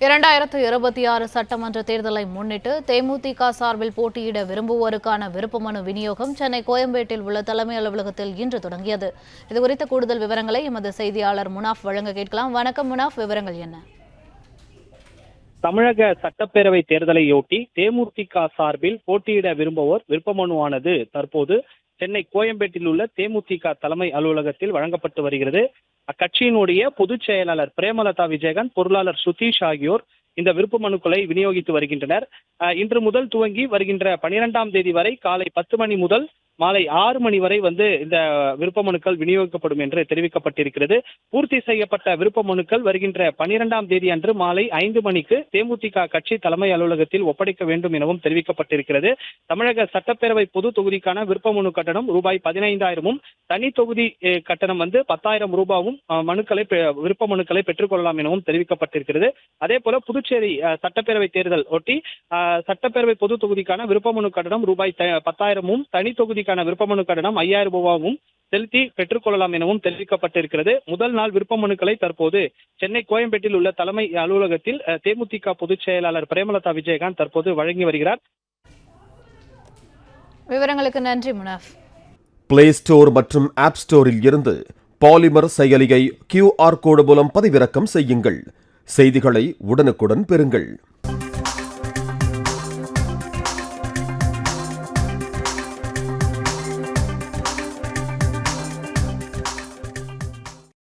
2026 சட்டமன்ற தேர்தலை முன்னிட்டு தேமுதிக சார்பில் போட்டியிட விரும்புவோருக்கான விருப்ப மனு விநியோகம் சென்னை கோயம்பேட்டில் உள்ள தலைமை அலுவலகத்தில் இன்று தொடங்கியது. இதுகுறித்த கூடுதல் விவரங்களை எமது செய்தியாளர் முனாஃப் வழங்க கேட்கலாம். வணக்கம் முனாஃப், விவரங்கள் என்ன? தமிழக சட்டப்பேரவை தேர்தலையொட்டி தேமுதிக சார்பில் போட்டியிட விரும்புவோர் விருப்ப மனுவானது தற்போது சென்னை கோயம்பேட்டில் உள்ள தேமுதிக தலைமை அலுவலகத்தில் வழங்கப்பட்டு வருகிறது. அக்கட்சியினுடைய பொதுச் செயலாளர் பிரேமலதா விஜயகாந்த், பொருளாளர் சுதீஷ் ஆகியோர் இந்த விருப்ப மனுக்களை விநியோகித்து வருகின்றனர். இன்று முதல் துவங்கி வருகின்ற 12ஆம் தேதி வரை காலை 10 மணி முதல் மாலை 6 மணி வரை இந்த விருப்ப மனுக்கள் விநியோகிக்கப்படும் என்று தெரிவிக்கப்பட்டிருக்கிறது. பூர்த்தி செய்யப்பட்ட விருப்ப மனுக்கள் வருகின்ற 12ஆம் தேதி அன்று மாலை 5 மணிக்கு தேமுதிக கட்சி தலைமை அலுவலகத்தில் ஒப்படைக்க வேண்டும் எனவும் தெரிவிக்கப்பட்டிருக்கிறது. தமிழக சட்டப்பேரவை பொது தொகுதிக்கான விருப்ப மனு கட்டணம் ரூபாய் 15,000 தனி தொகுதி கட்டணம் 10,000 ரூபாயும் விருப்ப மனுக்களை பெற்றுக் கொள்ளலாம் எனவும் தெரிவிக்கப்பட்டிருக்கிறது. அதே போல புதுச்சேரி சட்டப்பேரவை தேர்தல் ஒட்டி சட்டப்பேரவை பொது தொகுதிக்கான விருப்ப மனு கட்டணம் ரூபாய் 10,000 தனி தொகுதிக்கான விருப்ப மனு கட்டணம் 5,000 ரூபாயும் செலுத்தி பெற்றுக் கொள்ளலாம் எனவும் தெரிவிக்கப்பட்டிருக்கிறது. முதல் நாள் விருப்ப மனுக்களை தற்போது சென்னை கோயம்பேட்டில் உள்ள தலைமை அலுவலகத்தில் தேமுதிக பொதுச் செயலாளர் பிரேமலதா விஜயகாந்த் தற்போது வழங்கி வருகிறார். விவரங்களுக்கு நன்றி முனாஃப். பிளே ஸ்டோர் மற்றும் ஆப் ஸ்டோரில் இருந்து பாலிமர் செயலியை QR கோடு மூலம் பதிவிறக்கம் செய்யுங்கள். செய்திகளை உடனுக்குடன் பெறுங்கள்.